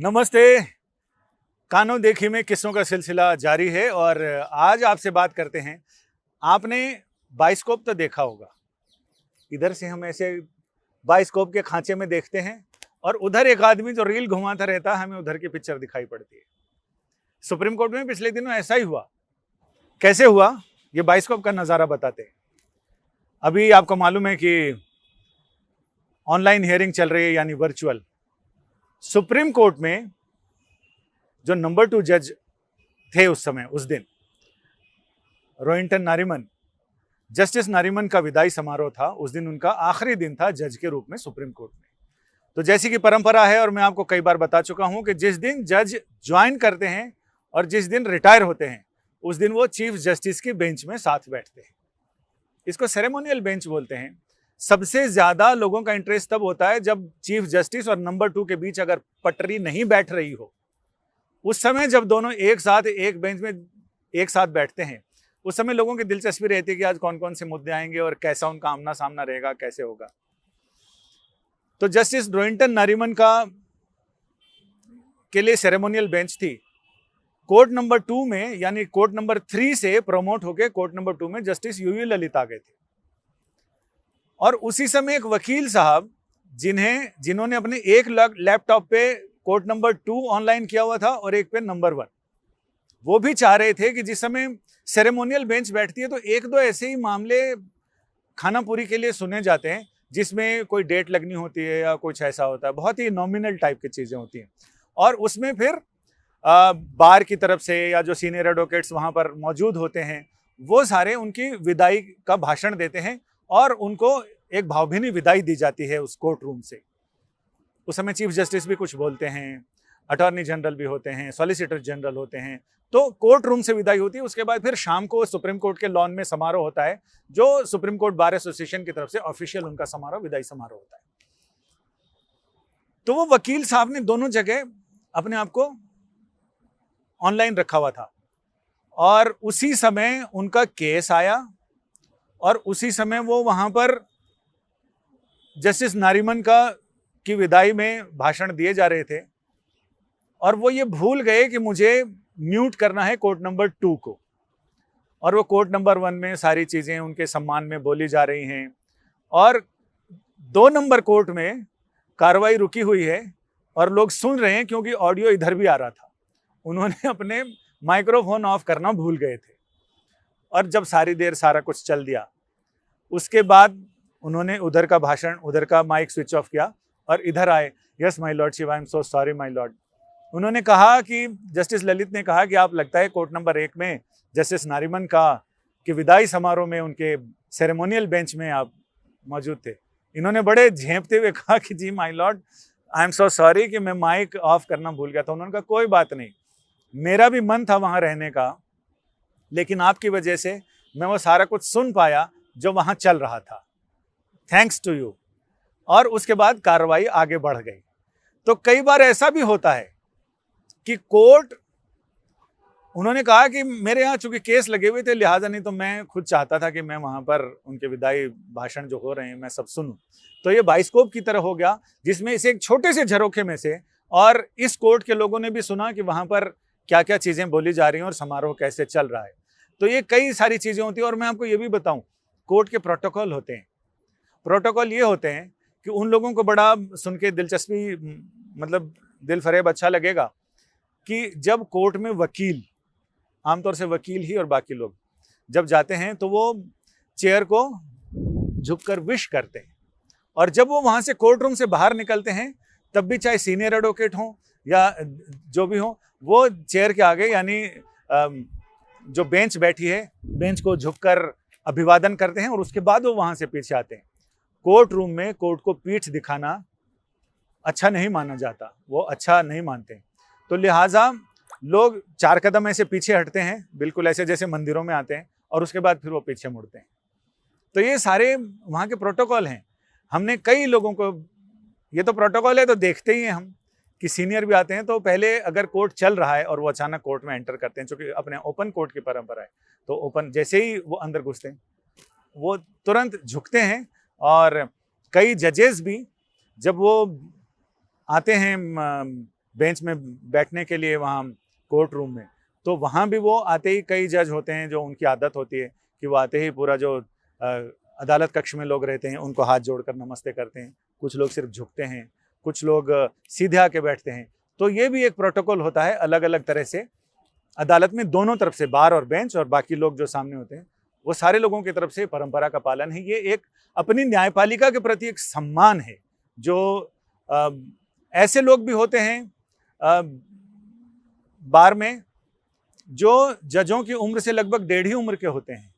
नमस्ते। कानों देखी में किस्सों का सिलसिला जारी है और आज आपसे बात करते हैं। आपने बाइस्कोप तो देखा होगा, इधर से हम ऐसे बाइस्कोप के खांचे में देखते हैं और उधर एक आदमी जो रील घुमाता रहता है, हमें उधर की पिक्चर दिखाई पड़ती है। सुप्रीम कोर्ट में पिछले दिनों ऐसा ही हुआ। कैसे हुआ, ये बाइस्कोप का नज़ारा बताते हैं। अभी आपको मालूम है कि ऑनलाइन हियरिंग चल रही है, यानी वर्चुअल। सुप्रीम कोर्ट में जो नंबर 2 जज थे उस समय, उस दिन रोहिंटन नारिमन, जस्टिस नारिमन का विदाई समारोह था। उस दिन उनका आखिरी दिन था जज के रूप में सुप्रीम कोर्ट में। तो जैसी कि परंपरा है और मैं आपको कई बार बता चुका हूं कि जिस दिन जज ज्वाइन करते हैं और जिस दिन रिटायर होते हैं, उस दिन वो चीफ जस्टिस की बेंच में साथ बैठते हैं। इसको सेरेमोनियल बेंच बोलते हैं। सबसे ज्यादा लोगों का इंटरेस्ट तब होता है जब चीफ जस्टिस और नंबर 2 के बीच अगर पटरी नहीं बैठ रही हो। उस समय जब दोनों एक साथ एक बेंच में एक साथ बैठते हैं, उस समय लोगों की दिलचस्पी रहती है कि आज कौन कौन से मुद्दे आएंगे और कैसा उनका आमना सामना रहेगा, कैसे होगा। तो जस्टिस रोहिंटन नारिमन के लिए सेरेमोनियल बेंच थी। कोर्ट नंबर 2 में, यानी कोर्ट नंबर 3 से प्रमोट होकर कोर्ट नंबर 2 में जस्टिस यूयू ललित आ गए थे। और उसी समय एक वकील साहब जिन्होंने अपने एक लैपटॉप पे कोर्ट नंबर 2 ऑनलाइन किया हुआ था और एक पे नंबर 1, वो भी चाह रहे थे कि जिस समय सेरेमोनियल बेंच बैठती है तो एक दो ऐसे ही मामले खाना पूरी के लिए सुने जाते हैं जिसमें कोई डेट लगनी होती है या कुछ ऐसा होता है, बहुत ही नॉमिनल टाइप की चीजें होती हैं। और उसमें फिर बार की तरफ से या जो सीनियर एडवोकेट्स वहां पर मौजूद होते हैं, वो सारे उनकी विदाई का भाषण देते हैं और उनको एक भावभीनी विदाई दी जाती है उस कोर्ट रूम से। उस समय चीफ जस्टिस भी कुछ बोलते हैं, अटॉर्नी जनरल भी होते हैं, सॉलिसिटर जनरल होते हैं। तो कोर्ट रूम से विदाई होती है। उसके बाद फिर शाम को सुप्रीम कोर्ट के लॉन में समारोह होता है, जो सुप्रीम कोर्ट बार एसोसिएशन की तरफ से ऑफिशियल उनका समारोह, विदाई समारोह होता है। तो वो वकील साहब ने दोनों जगह अपने आप को ऑनलाइन रखा हुआ था और उसी समय उनका केस आया और उसी समय वो वहां पर जस्टिस नारिमन की विदाई में भाषण दिए जा रहे थे और वो ये भूल गए कि मुझे म्यूट करना है कोर्ट नंबर 2 को। और वो कोर्ट नंबर 1 में सारी चीजें उनके सम्मान में बोली जा रही हैं और 2 नंबर कोर्ट में कार्रवाई रुकी हुई है और लोग सुन रहे हैं क्योंकि ऑडियो इधर भी आ रहा था। उन्होंने अपने माइक्रोफोन ऑफ करना भूल गए थे और जब सारी देर सारा कुछ चल दिया, उसके बाद उन्होंने उधर का भाषण, उधर का माइक स्विच ऑफ किया और इधर आए। Yes my lordship, I am so sorry my Lord. उन्होंने कहा कि जस्टिस ललित ने कहा कि आप लगता है कोर्ट नंबर 1 में जस्टिस नारिमन की विदाई समारोह में उनके सेरेमोनियल बेंच में आप मौजूद थे। इन्होंने बड़े झेंपते हुए कहा कि जी my lord, I am so sorry कि मैं माइक ऑफ करना भूल गया था। उन्होंने कहा कोई बात नहीं, मेरा भी मन था वहां रहने का, लेकिन आपकी वजह से मैं वो सारा कुछ सुन पाया जो वहां चल रहा था। Thanks to you. और उसके बाद कार्रवाई आगे बढ़ गई। तो कई बार ऐसा भी होता है कि कोर्ट, उन्होंने कहा कि मेरे यहाँ चूंकि केस लगे हुए थे, लिहाजा नहीं तो मैं खुद चाहता था कि मैं वहां पर उनके विदाई भाषण जो हो रहे हैं मैं सब सुनूं। तो ये बाइस्कोप की तरह हो गया, जिसमें इसे एक छोटे से झरोखे में से और इस कोर्ट के लोगों ने भी सुना कि वहां पर क्या क्या चीजें बोली जा रही हैं और समारोह कैसे चल रहा है। तो ये कई सारी चीजें होती हैं। और मैं आपको ये भी बताऊं, कोर्ट के प्रोटोकॉल होते हैं। प्रोटोकॉल ये होते हैं कि उन लोगों को बड़ा सुन के दिलचस्पी, मतलब दिल फरेब अच्छा लगेगा कि जब कोर्ट में वकील, आमतौर से वकील ही और बाकी लोग जब जाते हैं तो वो चेयर को झुककर विश करते हैं और जब वो वहां से कोर्ट रूम से बाहर निकलते हैं तब भी, चाहे सीनियर एडवोकेट हो या जो भी हो, वो चेयर के आगे, यानी जो बेंच बैठी है, बेंच को झुककर अभिवादन करते हैं और उसके बाद वो वहां से पीछे आते हैं। कोर्ट रूम में कोर्ट को पीठ दिखाना अच्छा नहीं माना जाता, वो अच्छा नहीं मानते। तो लिहाजा लोग 4 कदम ऐसे पीछे हटते हैं, बिल्कुल ऐसे जैसे मंदिरों में आते हैं, और उसके बाद फिर वो पीछे मुड़ते हैं। तो ये सारे वहाँ के प्रोटोकॉल हैं। हमने कई लोगों को, ये तो प्रोटोकॉल है तो देखते ही हैं हम कि सीनियर भी आते हैं तो पहले अगर कोर्ट चल रहा है और वो अचानक कोर्ट में एंटर करते हैं, क्योंकि अपने ओपन कोर्ट की परंपरा है, तो ओपन जैसे ही वो अंदर घुसते हैं वो तुरंत झुकते हैं। और कई जजेस भी जब वो आते हैं बेंच में बैठने के लिए वहाँ कोर्ट रूम में, तो वहाँ भी वो आते ही, कई जज होते हैं जो उनकी आदत होती है कि वो आते ही पूरा जो अदालत कक्ष में लोग रहते हैं उनको हाथ जोड़कर नमस्ते करते हैं, कुछ लोग सिर्फ झुकते हैं, कुछ लोग सीधे आके बैठते हैं। तो ये भी एक प्रोटोकॉल होता है अलग अलग तरह से अदालत में, दोनों तरफ से, बार और बेंच और बाकी लोग जो सामने होते हैं, वो सारे लोगों की तरफ से परंपरा का पालन है। ये एक अपनी न्यायपालिका के प्रति एक सम्मान है। जो ऐसे लोग भी होते हैं बार में जो जजों की उम्र से लगभग 1.5 उम्र के होते हैं,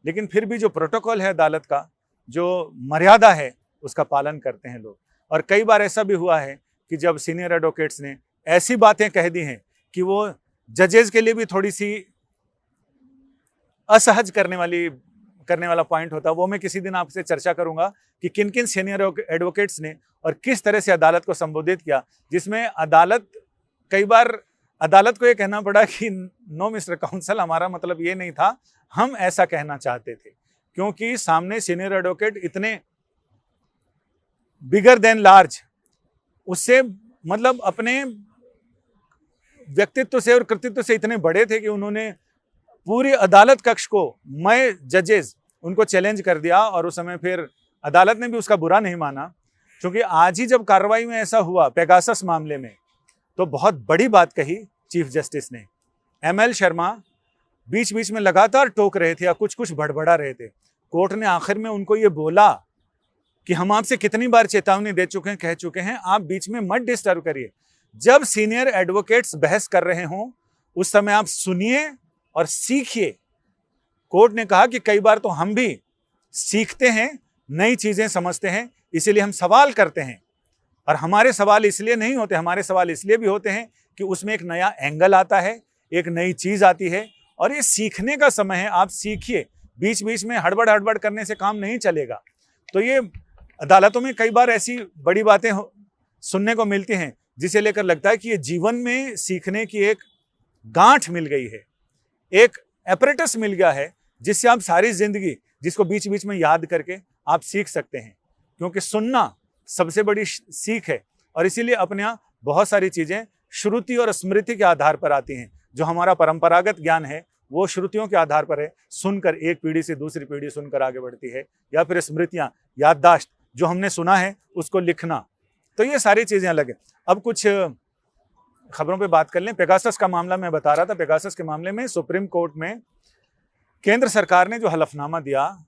लेकिन फिर भी जो प्रोटोकॉल है अदालत का, जो मर्यादा है, उसका पालन करते हैं लोग। और कई बार ऐसा भी हुआ है कि जब सीनियर एडवोकेट्स ने ऐसी बातें कह दी हैं कि वो जजेस के लिए भी थोड़ी सी असहज करने वाला पॉइंट होता है, वो मैं किसी दिन आपसे चर्चा करूंगा कि किन किन सीनियर एडवोकेट्स ने और किस तरह से अदालत को संबोधित किया, जिसमें कई बार अदालत को ये कहना पड़ा कि नो मिस्टर काउंसल, हमारा मतलब ये नहीं था, हम ऐसा कहना चाहते थे। क्योंकि सामने सीनियर एडवोकेट इतने बिगर देन लार्ज, उससे मतलब अपने व्यक्तित्व से और कृतित्व से इतने बड़े थे कि उन्होंने पूरी अदालत कक्ष को, मैं जजेस, उनको चैलेंज कर दिया। और उस समय फिर अदालत ने भी उसका बुरा नहीं माना, क्योंकि आज ही जब कार्रवाई में ऐसा हुआ पेगासस मामले में, तो बहुत बड़ी बात कही चीफ जस्टिस ने। ML शर्मा बीच बीच में लगातार टोक रहे थे या कुछ कुछ बड़बड़ा रहे थे। कोर्ट ने आखिर में उनको ये बोला कि हम आपसे कितनी बार चेतावनी दे चुके हैं, कह चुके हैं, आप बीच में मत डिस्टर्ब करिए। जब सीनियर एडवोकेट्स बहस कर रहे हों उस समय आप सुनिए और सीखिए। कोर्ट ने कहा कि कई बार तो हम भी सीखते हैं, नई चीजें समझते हैं, इसीलिए हम सवाल करते हैं। और हमारे सवाल इसलिए नहीं होते, हमारे सवाल इसलिए भी होते हैं कि उसमें एक नया एंगल आता है, एक नई चीज आती है, और ये सीखने का समय है। आप सीखिए, बीच बीच में हड़बड़ करने से काम नहीं चलेगा। तो ये अदालतों में कई बार ऐसी बड़ी बातें सुनने को मिलती हैं जिसे लेकर लगता है कि ये जीवन में सीखने की एक गांठ मिल गई है, एक एपरेटस मिल गया है, जिससे आप सारी जिंदगी, जिसको बीच बीच में याद करके आप सीख सकते हैं। क्योंकि सुनना सबसे बड़ी सीख है, और इसीलिए अपने यहाँ बहुत सारी चीजें श्रुति और स्मृति के आधार पर आती हैं। जो हमारा परंपरागत ज्ञान है वो श्रुतियों के आधार पर है, सुनकर एक पीढ़ी से दूसरी पीढ़ी सुनकर आगे बढ़ती है, या फिर स्मृतियां, याददाश्त, जो हमने सुना है उसको लिखना। तो ये सारी चीजें अलग है। अब कुछ खबरों पे बात कर लें। पेगासस का मामला मैं बता रहा था। पेगासस के मामले में सुप्रीम कोर्ट में केंद्र सरकार ने जो हलफनामा दिया,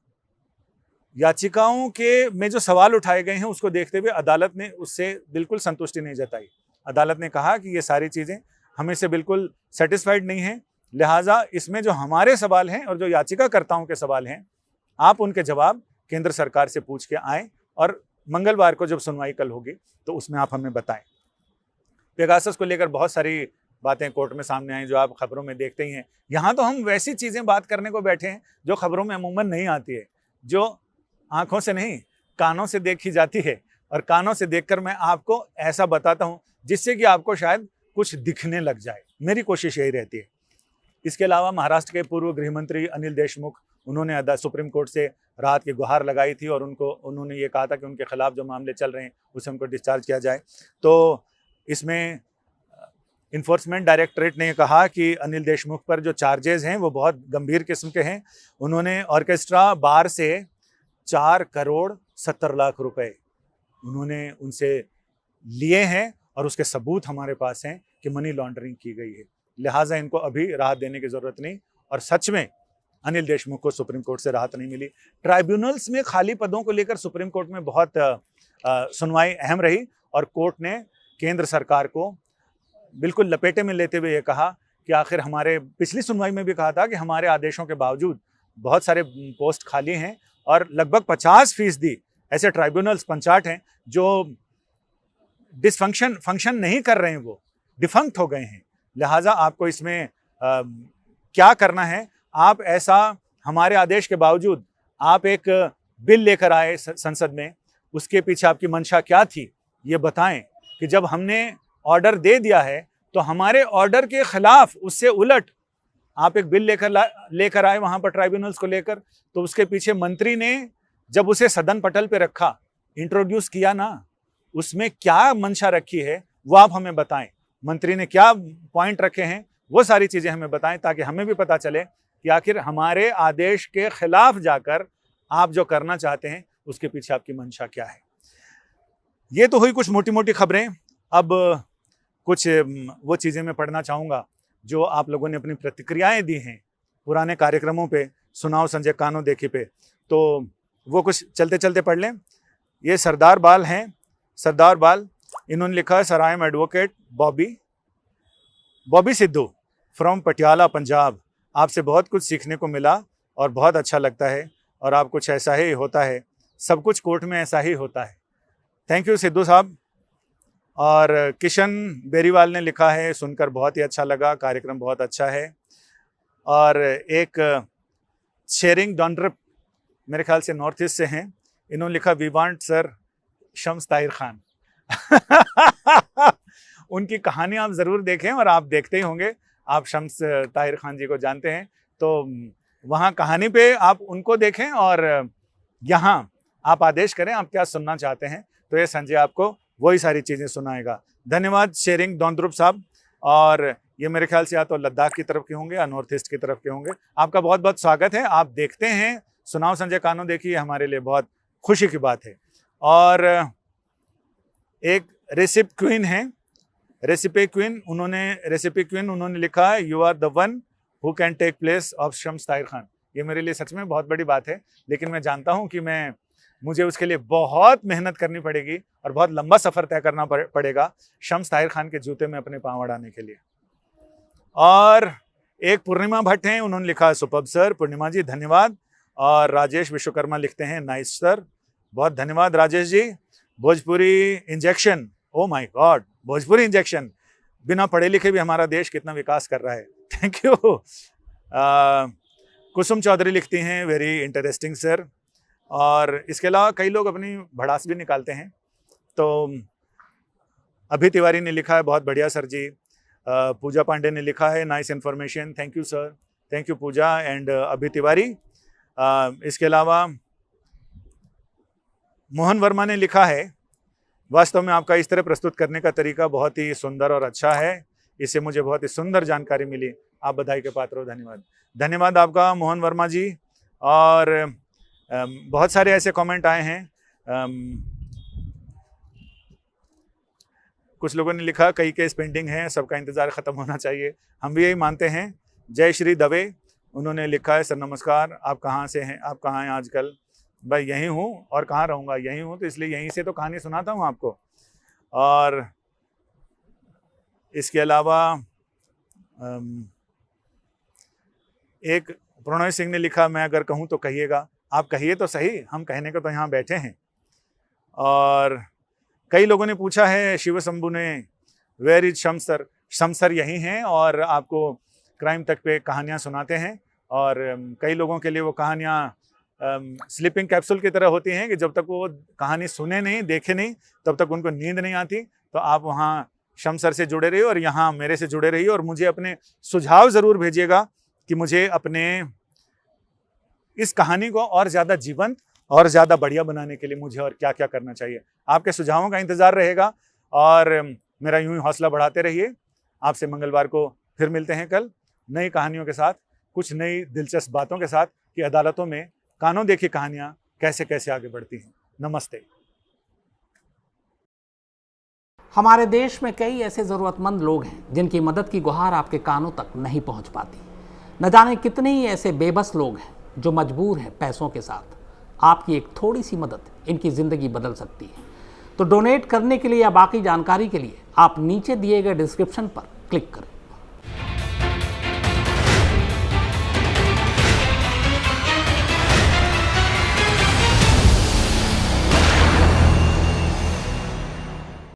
याचिकाओं के में जो सवाल उठाए गए हैं उसको देखते हुए अदालत ने उससे बिल्कुल संतुष्टि नहीं जताई। अदालत ने कहा कि ये सारी चीजें हमें से बिल्कुल सेटिस्फाइड नहीं है, लिहाजा इसमें जो हमारे सवाल हैं और जो याचिकाकर्ताओं के सवाल हैं, आप उनके जवाब केंद्र सरकार से पूछ के आएँ, और मंगलवार को जब सुनवाई कल होगी तो उसमें आप हमें बताएं। पेगासस को लेकर बहुत सारी बातें कोर्ट में सामने आई जो आप खबरों में देखते ही हैं। यहाँ तो हम वैसी चीजें बात करने को बैठे हैं जो खबरों में अमूमन नहीं आती है, जो आंखों से नहीं कानों से देखी जाती है, और कानों से देखकर मैं आपको ऐसा बताता हूँ जिससे कि आपको शायद कुछ दिखने लग जाए। मेरी कोशिश यही रहती है। इसके अलावा महाराष्ट्र के पूर्व गृह मंत्री अनिल देशमुख, उन्होंने सुप्रीम कोर्ट से राहत की गुहार लगाई थी, और उन्होंने ये कहा था कि उनके खिलाफ जो मामले चल रहे हैं उसे उनको डिस्चार्ज किया जाए। तो इसमें इन्फोर्समेंट डायरेक्टरेट ने कहा कि अनिल देशमुख पर जो चार्जेस हैं वो बहुत गंभीर किस्म के हैं। उन्होंने ऑर्केस्ट्रा बार से 4,70,00,000 रुपए उन्होंने उनसे लिए हैं, और उसके सबूत हमारे पास हैं कि मनी लॉन्ड्रिंग की गई है। लिहाजा इनको अभी राहत देने की जरूरत नहीं। और सच में अनिल देशमुख को सुप्रीम कोर्ट से राहत नहीं मिली। ट्राइब्यूनल्स में खाली पदों को लेकर सुप्रीम कोर्ट में बहुत सुनवाई अहम रही, और कोर्ट ने केंद्र सरकार को बिल्कुल लपेटे में लेते हुए ये कहा कि आखिर हमारे पिछली सुनवाई में भी कहा था कि हमारे आदेशों के बावजूद बहुत सारे पोस्ट खाली हैं, और लगभग 50% ऐसे ट्राइब्यूनल्स, पंचायत हैं जो फंक्शन नहीं कर रहे हैं, वो डिफंक्ट हो गए हैं। लिहाजा आपको इसमें क्या करना है, आप ऐसा हमारे आदेश के बावजूद आप एक बिल लेकर आए संसद में, उसके पीछे आपकी मंशा क्या थी ये बताएं। कि जब हमने ऑर्डर दे दिया है तो हमारे ऑर्डर के खिलाफ, उससे उलट आप एक बिल लेकर आए वहां पर ट्राइब्यूनल्स को लेकर, तो उसके पीछे मंत्री ने जब उसे सदन पटल पे रखा, इंट्रोड्यूस किया ना, उसमें क्या मंशा रखी है वो आप हमें बताएं। मंत्री ने क्या पॉइंट रखे हैं, वो सारी चीज़ें हमें बताएं, ताकि हमें भी पता चले कि आखिर हमारे आदेश के खिलाफ जाकर आप जो करना चाहते हैं उसके पीछे आपकी मंशा क्या है। ये तो हुई कुछ मोटी मोटी खबरें। अब कुछ वो चीज़ें मैं पढ़ना चाहूँगा जो आप लोगों ने अपनी प्रतिक्रियाएं दी हैं पुराने कार्यक्रमों पे, सुनाओ संजय कानो देखी पे, तो वो कुछ चलते चलते पढ़ लें। ये सरदार बाल हैं, सरदार बाल, इन्होंने लिखा है, sir I am advocate Bobby Sidhu from Patiala Punjab. आपसे बहुत कुछ सीखने को मिला और बहुत अच्छा लगता है, और आप कुछ ऐसा ही होता है, सब कुछ कोर्ट में ऐसा ही होता है। थैंक यू सिद्धू साहब। और किशन बेरीवाल ने लिखा है, सुनकर बहुत ही अच्छा लगा, कार्यक्रम बहुत अच्छा है। और एक शेरिंग डॉन्ड्रप, मेरे ख्याल से नॉर्थ ईस्ट से हैं, इन्होंने लिखा, we want sir Shams Tahir Khan. उनकी कहानी आप ज़रूर देखें, और आप देखते ही होंगे, आप शम्स ताहिर खान जी को जानते हैं, तो वहाँ कहानी पे आप उनको देखें और यहाँ आप आदेश करें आप क्या सुनना चाहते हैं, तो ये संजय आपको वही सारी चीज़ें सुनाएगा। धन्यवाद शेरिंग डॉन्ड्रुप साहब। और ये मेरे ख्याल से या तो लद्दाख की तरफ के होंगे या नॉर्थ ईस्ट की तरफ के होंगे। आपका बहुत बहुत स्वागत है। आप देखते हैं सुनाओ संजय कानो देखिए, हमारे लिए बहुत खुशी की बात है। और एक रेसिपी क्वीन है, रेसिपी क्वीन, उन्होंने लिखा है, you are the one who can take place of Shams Tahir Khan. ये मेरे लिए सच में बहुत बड़ी बात है, लेकिन मैं जानता हूँ कि मुझे उसके लिए बहुत मेहनत करनी पड़ेगी और बहुत लंबा सफ़र तय करना पड़ेगा शम्स ताहिर खान के जूते में अपने पाँव अड़ाने के लिए। और एक पूर्णिमा भट्ट हैं, उन्होंने लिखा है, सुपर्ब सर। पूर्णिमा जी धन्यवाद। और राजेश विश्वकर्मा लिखते हैं, नाइस सर, बहुत धन्यवाद Rajesh ji. Bhojpuri injection, oh my god, Bhojpuri injection, बिना पढ़े लिखे भी हमारा देश कितना विकास कर रहा है, थैंक यू। कुसुम चौधरी लिखती हैं, वेरी इंटरेस्टिंग सर। और इसके अलावा कई लोग अपनी भड़ास भी निकालते हैं, तो अभी तिवारी ने लिखा है, बहुत बढ़िया सर जी। पूजा पांडे ने लिखा है, nice information, thank you sir, thank you Puja and Abhi Tiwari. इसके अलावा मोहन वर्मा ने लिखा है, वास्तव में आपका इस तरह प्रस्तुत करने का तरीका बहुत ही सुंदर और अच्छा है, इससे मुझे बहुत ही सुंदर जानकारी मिली, आप बधाई के पात्र हो। धन्यवाद, धन्यवाद आपका मोहन वर्मा जी। और बहुत सारे ऐसे कमेंट आए हैं, कुछ लोगों ने लिखा, कई केस पेंडिंग हैं, सबका इंतज़ार ख़त्म होना चाहिए, हम भी यही मानते हैं। जय श्री दवे, उन्होंने लिखा है, सर नमस्कार, आप कहाँ से हैं, आप कहाँ हैं आजकल? भाई यहीं हूँ, और कहाँ रहूँगा, यहीं हूँ, तो इसलिए यहीं से तो कहानी सुनाता हूँ आपको। और इसके अलावा एक प्रणय सिंह ने लिखा, मैं अगर कहूँ तो कहिएगा, आप कहिए तो सही, हम कहने को तो यहाँ बैठे हैं। और कई लोगों ने पूछा है, शिव शंभू ने, where is Shams sir? Shams sir यही हैं और आपको क्राइम तक पे कहानियाँ सुनाते हैं। और कई लोगों के लिए वो कहानियाँ स्लीपिंग कैप्सूल की तरह होती हैं कि जब तक वो कहानी सुने नहीं, देखे नहीं, तब तक उनको नींद नहीं आती। तो आप वहाँ शम्स सर से जुड़े रहिए और यहाँ मेरे से जुड़े रहिए, और मुझे अपने सुझाव ज़रूर भेजिएगा कि मुझे अपने इस कहानी को और ज़्यादा जीवंत और ज़्यादा बढ़िया बनाने के लिए मुझे और क्या क्या करना चाहिए। आपके सुझावों का इंतज़ार रहेगा, और मेरा यूं ही हौसला बढ़ाते रहिए। आपसे मंगलवार को फिर मिलते हैं कल नई कहानियों के साथ, कुछ नई दिलचस्प बातों के साथ कि अदालतों में कानों देखी कहानियाँ कैसे कैसे आगे बढ़ती हैं। नमस्ते। हमारे देश में कई ऐसे ज़रूरतमंद लोग हैं जिनकी मदद की गुहार आपके कानों तक नहीं पहुंच पाती। न जाने कितने ही ऐसे बेबस लोग हैं जो मजबूर हैं पैसों के साथ। आपकी एक थोड़ी सी मदद इनकी ज़िंदगी बदल सकती है। तो डोनेट करने के लिए या बाकी जानकारी के लिए आप नीचे दिए गए डिस्क्रिप्शन पर क्लिक करें।